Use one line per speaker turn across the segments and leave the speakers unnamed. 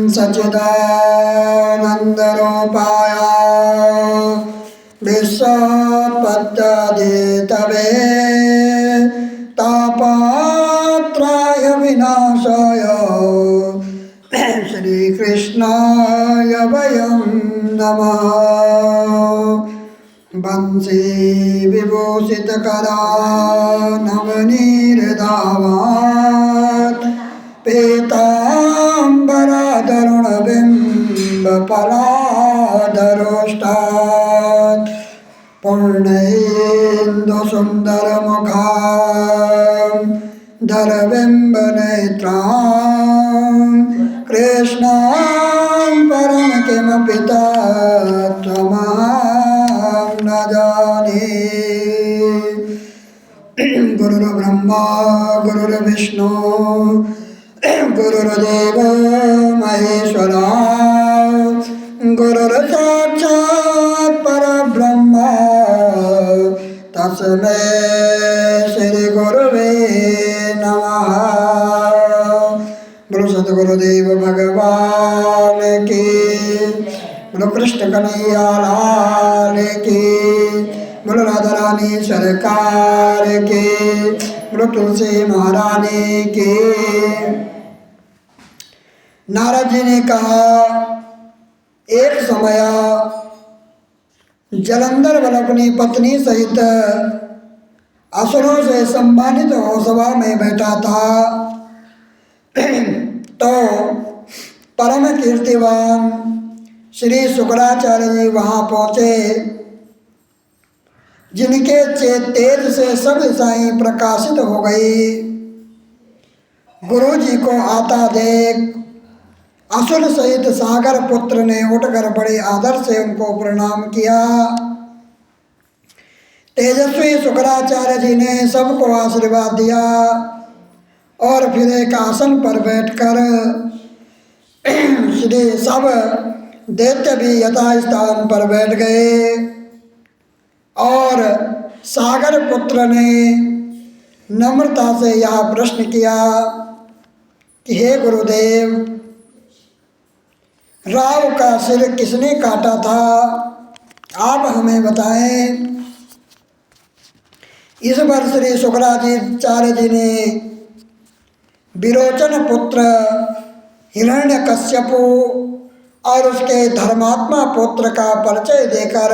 सच्चिदानन्दरूपाय विश्वोत्पत्त्यादिहेतवे तापत्रय विनाशाय श्रीकृष्णाय वयं नमः। वंशी विभूषितकरा नवनीरदावात् पीताम्बरादरुणबिम्बफलादरोष्टात् पूर्णेन्दुसुन्दरमुखां धरबिम्बनेत्रां कृष्णां परं किमपि तत्त्वमहं न जाने। गुरुर्ब्रह्मा गुरुर्विष्णु गुरुर्देव महेश्वरा गुरुर्साक्षात् परब्रह्म तस्मै श्री गुरुवे नमः। बोलो सद्गुरुदेव भगवान की, बोलो कृष्ण कन्हैया लाल की, बोलो राधा रानी सरकार की, बोलो तुलसी महारानी की। नारद जी ने कहा, एक समय जलंधर बल अपनी पत्नी सहित असुरों से सम्मानित हो सभा में बैठा था तो परम कीर्तिवान श्री शुक्राचार्य जी वहाँ पहुँचे, जिनके तेज से सब दिशाएं प्रकाशित हो गई। गुरु जी को आता देख असुर सहित सागर पुत्र ने उठकर बड़े आदर से उनको प्रणाम किया। तेजस्वी शुक्राचार्य जी ने सबको आशीर्वाद दिया और फिर एक आसन पर बैठकर श्री सब दैत्य भी यथास्थान पर बैठ गए और सागर पुत्र ने नम्रता से यह प्रश्न किया कि हे गुरुदेव, राव का सिर किसने काटा था, आप हमें बताएं। इस बार श्री शुक्राचार्य जी ने विरोचन पुत्र हिरण्यकश्यप और उसके धर्मात्मा पुत्र का परिचय देकर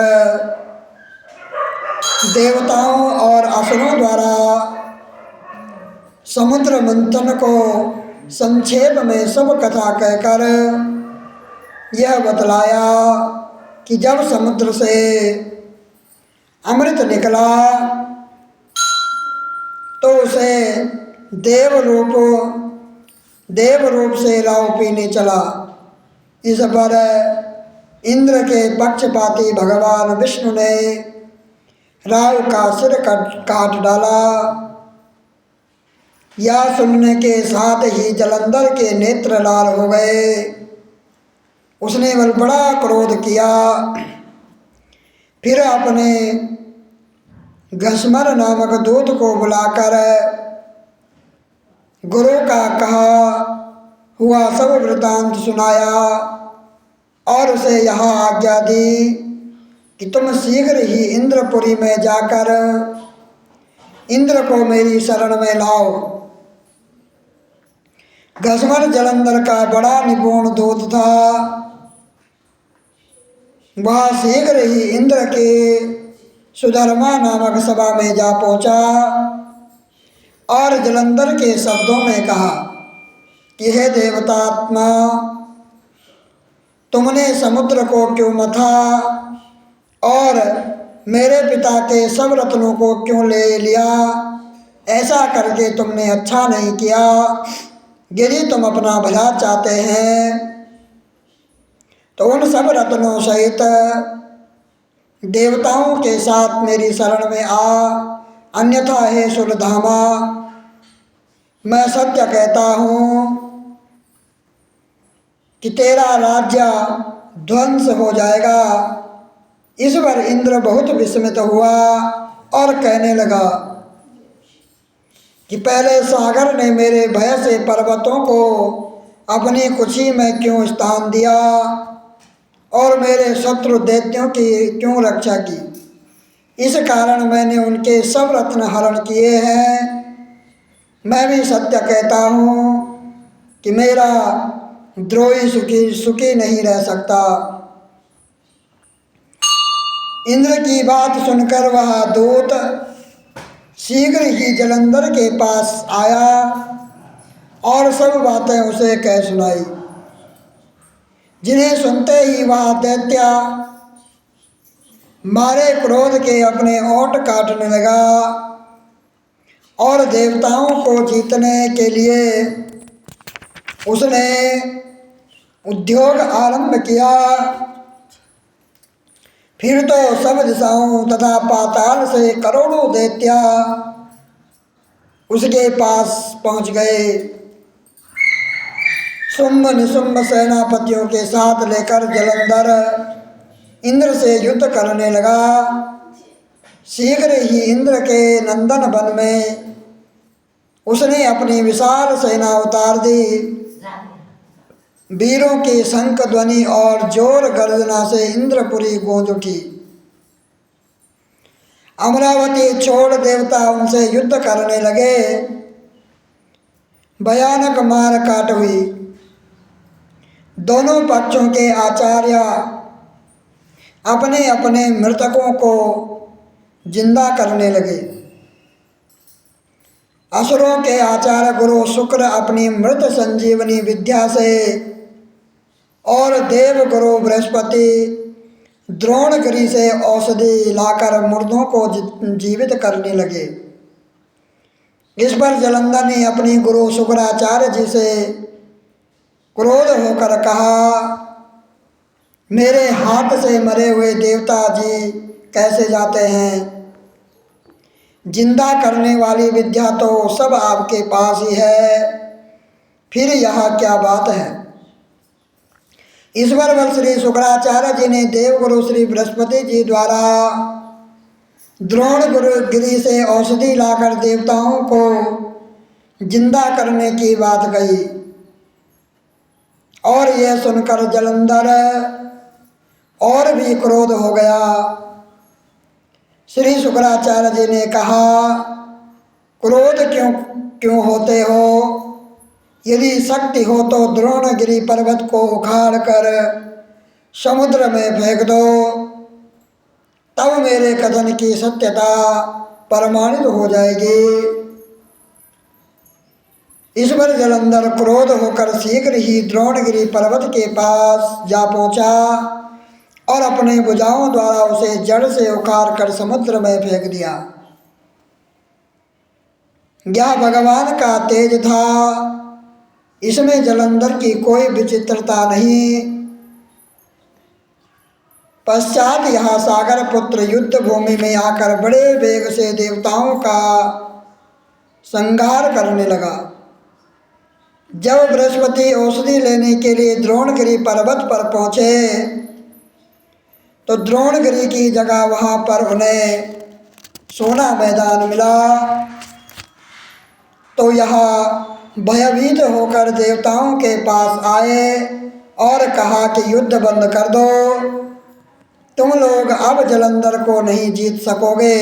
देवताओं और असुरों द्वारा समुद्र मंथन को संक्षेप में सब कथा कहकर यह बतलाया कि जब समुद्र से अमृत निकला तो उसे देव रूप से राव पीने चला। इस पर इंद्र के पक्षपाती भगवान विष्णु ने राव का सिर काट डाला। यह सुनने के साथ ही जलंधर के नेत्र लाल हो गए। उसने बड़ा क्रोध किया। फिर अपने घसमर नामक दूत को बुलाकर गुरु का कहा हुआ सब वृतांत सुनाया और उसे यह आज्ञा दी कि तुम शीघ्र ही इंद्रपुरी में जाकर इंद्र को मेरी शरण में लाओ। घसमर जलंधर का बड़ा निपुण दूत था। वह शीघ्र ही इंद्र के सुधर्मा नामक सभा में जा पहुंचा और जलंधर के शब्दों में कहा कि हे देवतात्मा, तुमने समुद्र को क्यों मथा और मेरे पिता के सब रत्नों को क्यों ले लिया? ऐसा करके तुमने अच्छा नहीं किया। यदि तुम अपना भला चाहते हैं तो उन सब रत्नों सहित देवताओं के साथ मेरी शरण में आ, अन्यथा हे सुरधामा, मैं सत्य कहता हूँ कि तेरा राज्य ध्वंस हो जाएगा। इस पर इंद्र बहुत विस्मित हुआ और कहने लगा कि पहले सागर ने मेरे भय से पर्वतों को अपनी कुशी में क्यों स्थान दिया और मेरे शत्रु दैत्यों की क्यों रक्षा की। इस कारण मैंने उनके सब रत्न हरण किए हैं। मैं भी सत्य कहता हूँ कि मेरा द्रोही सुखी सुखी नहीं रह सकता। इंद्र की बात सुनकर वह दूत शीघ्र ही जलंधर के पास आया और सब बातें उसे कह सुनाई, जिन्हें सुनते ही वह दैत्य मारे क्रोध के अपने ओंठ काटने लगा और देवताओं को जीतने के लिए उसने उद्योग आरंभ किया। फिर तो सब दिशाओं तथा पाताल से करोड़ों दैत्य उसके पास पहुंच गए। शुंभ निशुंभ सेनापतियों के साथ लेकर जलंधर इंद्र से युद्ध करने लगा। शीघ्र ही इंद्र के नंदन वन में उसने अपनी विशाल सेना उतार दी। वीरों की शंख ध्वनि और जोर गर्जना से इंद्रपुरी गूंज उठी। अमरावती छोड़ देवता उनसे युद्ध करने लगे। भयानक मार काट हुई। दोनों पक्षों के आचार्य अपने अपने मृतकों को जिंदा करने लगे। असुरों के आचार्य गुरु शुक्र अपनी मृत संजीवनी विद्या से और देव गुरु बृहस्पति द्रोणगिरि से औषधि लाकर मुर्दों को जीवित करने लगे। इस पर जलंधर ने अपनी गुरु शुक्राचार्य जी से क्रोध होकर कहा, मेरे हाथ से मरे हुए देवता जी कैसे जाते हैं? जिंदा करने वाली विद्या तो सब आपके पास ही है, फिर यह क्या बात है? ईश्वर बल श्री शुक्राचार्य जी ने देवगुरु श्री बृहस्पति जी द्वारा द्रोणगिरि से औषधि लाकर देवताओं को जिंदा करने की बात कही और यह सुनकर जलंधर और भी क्रोध हो गया। श्री शुक्राचार्य जी ने कहा, क्रोध क्यों होते हो? यदि शक्ति हो तो द्रोणगिरि पर्वत को उखाड़ कर समुद्र में फेंक दो, तब मेरे कथन की सत्यता प्रमाणित हो जाएगी। इस पर जलंधर क्रोध होकर शीघ्र ही द्रोणगिरि पर्वत के पास जा पहुंचा और अपने भुजाओं द्वारा उसे जड़ से उखाड़ कर समुद्र में फेंक दिया। यह भगवान का तेज था, इसमें जलंधर की कोई विचित्रता नहीं। पश्चात यह सागर पुत्र युद्ध भूमि में आकर बड़े वेग से देवताओं का संहार करने लगा। जब बृहस्पति औषधि लेने के लिए द्रोणगिरि पर्वत पर पहुंचे तो द्रोणगिरि की जगह वहां पर उन्हें सोना मैदान मिला। तो यह भयभीत होकर देवताओं के पास आए और कहा कि युद्ध बंद कर दो, तुम लोग अब जलंधर को नहीं जीत सकोगे।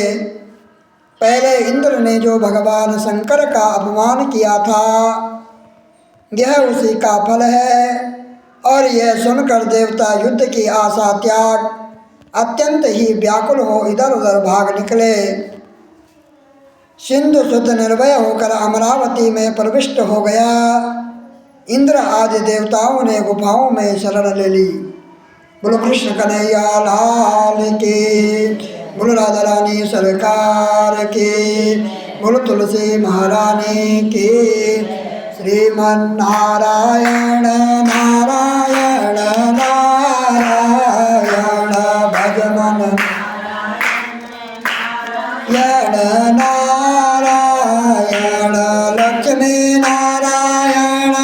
पहले इंद्र ने जो भगवान शंकर का अपमान किया था, यह उसी का फल है। और यह सुनकर देवता युद्ध की आशा त्याग अत्यंत ही व्याकुल हो इधर उधर भाग निकले। सिंधु शुद्ध निर्भय होकर अमरावती में प्रविष्ट हो गया। इंद्र आदि देवताओं ने गुफाओं में शरण ले ली। बोलो कृष्ण कन्हैया लाल की, बोलो राधा रानी सरकार की, बोलो तुलसी महारानी की। श्रीमन नारायण नारायण नारायण।